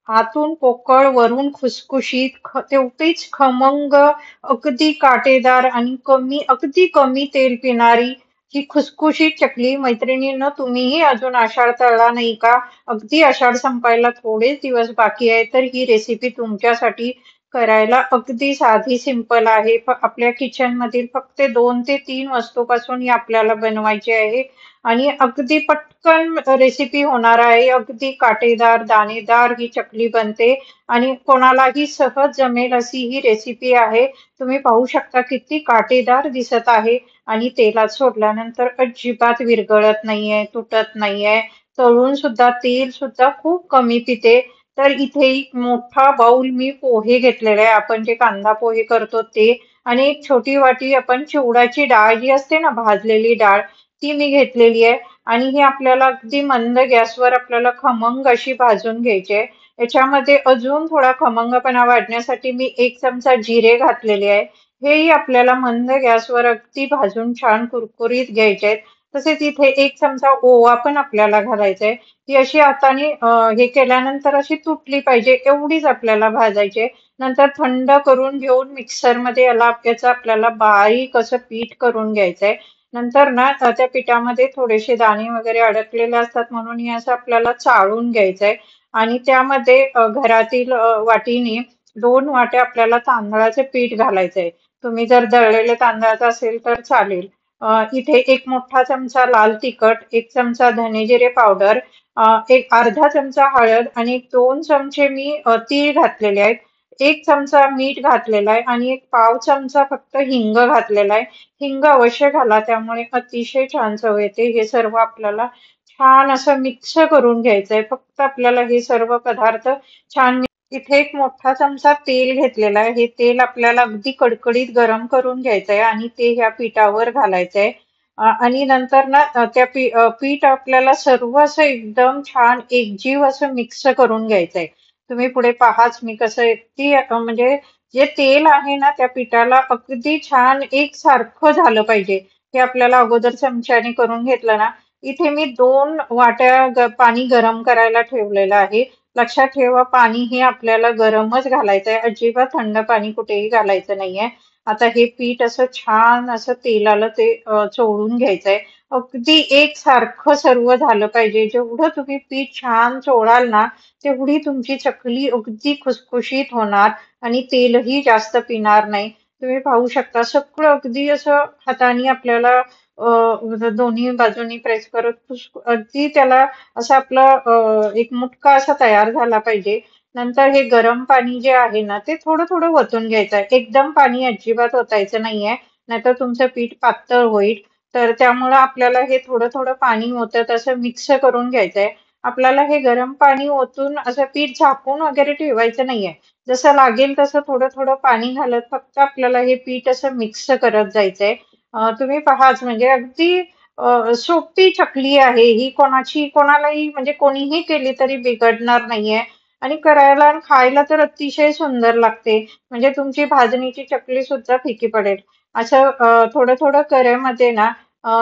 आतून पोकळ वरून खुसखुशीत तेवढीच खमंग अगदी काटेदार आणि अगदी कमी तेल पिणारी ही खुसखुशीत चकली. मैत्रिणींनो, तुम्हीही अजून आषाढ तळला नाही का? अगदी आषाढ संपायला थोडेच दिवस बाकी आहे, तर ही रेसिपी तुमच्यासाठी करायला अगदी साधी सिंपल आहे. आपल्या किचन मधील फक्त 2 ते 3 वस्तूपासून ही आपल्याला बनवायची आहे आणि अगदी पटकन रेसिपी होणार आहे. अगदी काटेदार, दाणेदार ही चकली बनते आणि कोणालाही सहज जमेल अशी ही रेसिपी आहे. तुम्ही पाहू शकता किती काटेदार दिसत आहे आणि तेलात सोडल्यानंतर अजिबात विरघळत नाहीये, तुटत नाहीये. तळून सुद्धा तेल सुद्धा खूप कमी पिते. तर इथे एक मोठा बाउल मी पोहे घेतलेले आहे. आपण जे कांदा पोहे करतो ते आणि एक छोटी वाटी आपण चिवड्याची डाळ जी असते ना, भाजलेली डाळ, ती मी घेतलेली आहे आणि ही आपल्याला अगदी मंद गॅसवर आपल्याला खमंग अशी भाजून घ्यायची आहे. याच्यामध्ये अजून थोडा खमंगपणा वाढण्यासाठी मी 1 चमचा जिरे घातलेले आहे. हेही आपल्याला मंद गॅसवर अगदी भाजून छान कुरकुरीत घ्यायचे आहेत. तसेच इथे 1 चमचा ओवा पण आपल्याला घालायचा आहे. ती अशी हाताने हे केल्यानंतर अशी तुटली पाहिजे एवढीच आपल्याला भाजायची आहे. नंतर थंड करून घेऊन मिक्सरमध्ये याचा आपल्याला बारीक असं पीठ करून घ्यायचंय. नंतर ना त्या पिठामध्ये थोडेसे दाणे वगैरे अडकलेले असतात म्हणून हे असं आपल्याला चाळून घ्यायचंय आणि त्यामध्ये घरातील वाटीने 2 वाट्या आपल्याला तांदळाचे पीठ घालायचंय. तुम्ही जर दळलेले तांदळाचं असेल तर चालेल. इथे 1 मोठा चमचा लाल तिखट, 1 चमचा धने जिरे पावडर, एक अर्धा चमचा हळद आणि 2 चमचे मी तीळ घातलेले आहेत. 1 चमचा मीठ घातलेला आहे आणि एक पाव चमचा फक्त हिंग घातलेला आहे. हिंग अवश्य घाला, त्यामुळे अतिशय छान चव येते. हे सर्व आपल्याला छान असं मिक्स करून घ्यायचंय. फक्त आपल्याला हे सर्व पदार्थ छान इथे 1 मोठा चमचा तेल घेतलेला आहे. हे तेल आपल्याला अगदी कडकडीत गरम करून घ्यायचंय आणि ते ह्या पिठावर घालायचंय. आणि नंतर ना पीठ आपल्याला सर्व असं एकदम छान एकजीव असं मिक्स करून घ्यायचंय. तुम्ही पुढे पाहाच मी कसं म्हणजे जे तेल आहे ना त्या पिठाला अगदी छान एकसारखं झालं पाहिजे. हे आपल्याला अगोदर चमच्याने करून घेतलं ना. इथे मी 2 वाट्या पाणी गरम करायला ठेवलेलं आहे. लक्षात ठेवा, पाणी हे आपल्याला गरमच घालायचंय, अजिबात थंड पाणी कुठेही घालायचं नाहीये. आता हे पीठ असं छान असं तेलाला ते चोळून घ्यायचंय. अगदी एकसारखं सर्व झालं पाहिजे. जेवढं तुम्ही पीठ छान चोळाल ना, तेवढी तुमची चकली अगदी खुसखुशीत होणार आणि तेलही जास्त पिणार नाही. तुम्ही पाहू शकता सगळं अगदी असं हाताने आपल्याला दोन्ही बाजूनी प्रेस करत अगदी त्याला असं आपला एक मुटका असा तयार झाला पाहिजे. नंतर हे गरम पाणी जे आहे ना ते थोडं थोडं वतून घ्यायचं आहे. एकदम पाणी अजिबात ओतायचं नाहीये, नाहीतर तुमचं पीठ पातळ होईल. तर त्यामुळं आपल्याला हे थोडं थोडं पाणी ओतत असं मिक्स करून घ्यायचंय. आपल्याला हे गरम पाणी ओतून असं पीठ झाकून वगैरे ठेवायचं नाहीये. जसं लागेल तसं थोडं थोडं पाणी घालत फक्त आपल्याला हे पीठ असं मिक्स करत जायचंय. तुम्ही पहाच म्हणजे अगदी सोपी चकली आहे ही. कोणालाही म्हणजे कोणीही केली तरी बिघडणार नाहीये आणि करायला आणि खायला तर अतिशय सुंदर लागते. म्हणजे तुमची भाजणीची चकली सुद्धा फिकी पडेल. असं थोडं थोडं कऱ्यामध्ये ना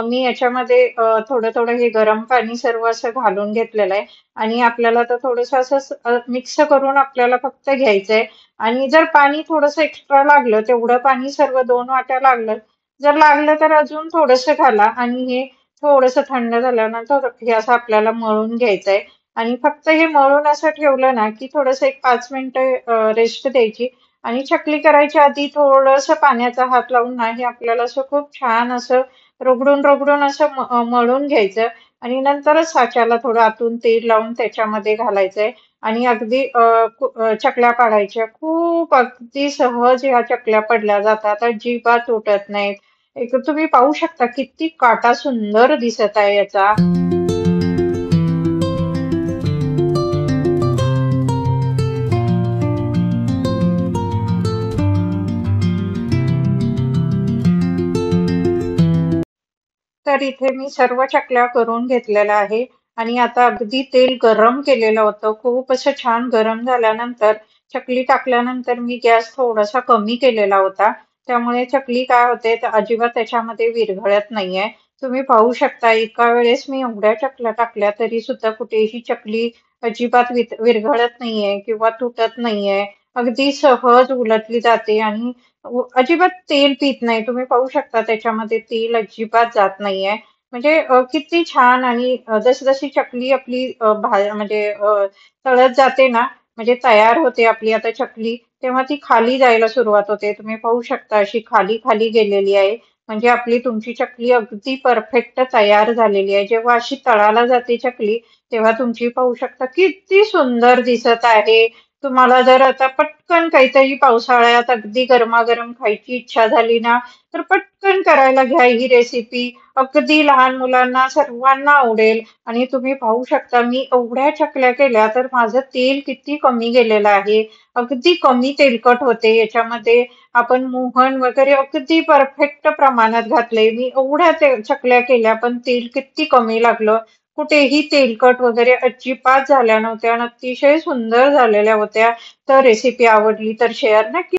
मी याच्यामध्ये थोडं थोडं हे गरम पाणी सर्व असं घालून घेतलेलं आहे आणि आपल्याला तर थोडंसं असं मिक्स करून आपल्याला फक्त घ्यायचंय. आणि जर पाणी थोडंसं एक्स्ट्रा लागलं, तेवढं पाणी सर्व 2 वाट्या लागलं, जर लागलं तर अजून थोडंसं घाला आणि हे थोडंसं थंड झाल्यानंतर हे असं आपल्याला मळून घ्यायचंय आणि फक्त हे मळून असं ठेवलं ना की थोडंसं एक 5 मिनिटं रेस्ट द्यायची आणि चकली करायच्या आधी थोडंसं पाण्याचा हात लावून ना हे आपल्याला असं खूप छान असं रगडून रगडून असं मळून घ्यायचं आणि नंतरच साच्याला थोडं आतून तेल लावून त्याच्यामध्ये घालायचंय आणि अगदी चकल्या पाडायच्या. खूप अगदी सहज ह्या चकल्या पडल्या जातात, अजिबात तुटत नाहीत. एक तुम्ही पाहू शकता किती काटा सुंदर दिसत आहे याचा. तर इथे मी सर्व चकल्या करून घेतलेल्या आहे आणि आता अगदी तेल गरम केलेलं होतं. खूप असं छान गरम झाल्यानंतर चकली टाकल्यानंतर मी गॅस थोडासा कमी केलेला होता. त्यामुळे चकली काय होते तर अजिबात त्याच्यामध्ये विरघळत नाहीये. तुम्ही पाहू शकता एका वेळेस मी एवढ्या चकल्या टाकल्या तरी सुद्धा कुठेही चकली अजिबात विरघळत नाहीये किंवा तुटत नाहीये. अगदी सहज उलटली जाते आणि अजिबात तेल पीत नाही. तुम्ही पाहू शकता त्याच्यामध्ये तेल अजिबात जात नाहीये. म्हणजे किती छान आणि जसजशी चकली आपली म्हणजे तळत जाते ना, म्हणजे तयार होते आपली आता चकली, तेव्हा ती खाली जायला सुरुवात होते. तुम्ही पाहू शकता अशी खाली खाली गेलेली आहे. म्हणजे आपली तुमची चकली अगदी परफेक्ट तयार झालेली आहे. जेव्हा अशी तळाला जाते चकली, तेव्हा तुमची पाहू शकता किती सुंदर दिसत आहे. तुम्हाला जर आता पटकन काहीतरी पावसाळ्यात अगदी गरमागरम खायची इच्छा झाली ना, तर पटकन करायला घ्या ही रेसिपी. अगदी लहान मुलांना सर्वांना आवडेल. आणि तुम्ही पाहू शकता मी एवढ्या चकल्या केल्या तर माझं तेल किती कमी गेलेलं आहे. अगदी कमी तेलकट होते याच्यामध्ये. आपण मोहन वगैरे अगदी परफेक्ट प्रमाणात घातलंय मी. एवढ्या चकल्या केल्या पण तेल किती कमी लागलं. कुठेही तेलकट वगैरे अजिबात झाल्या नव्हत्या आणि अतिशय सुंदर झालेल्या होत्या. तर रेसिपी आवडली तर शेअर नक्की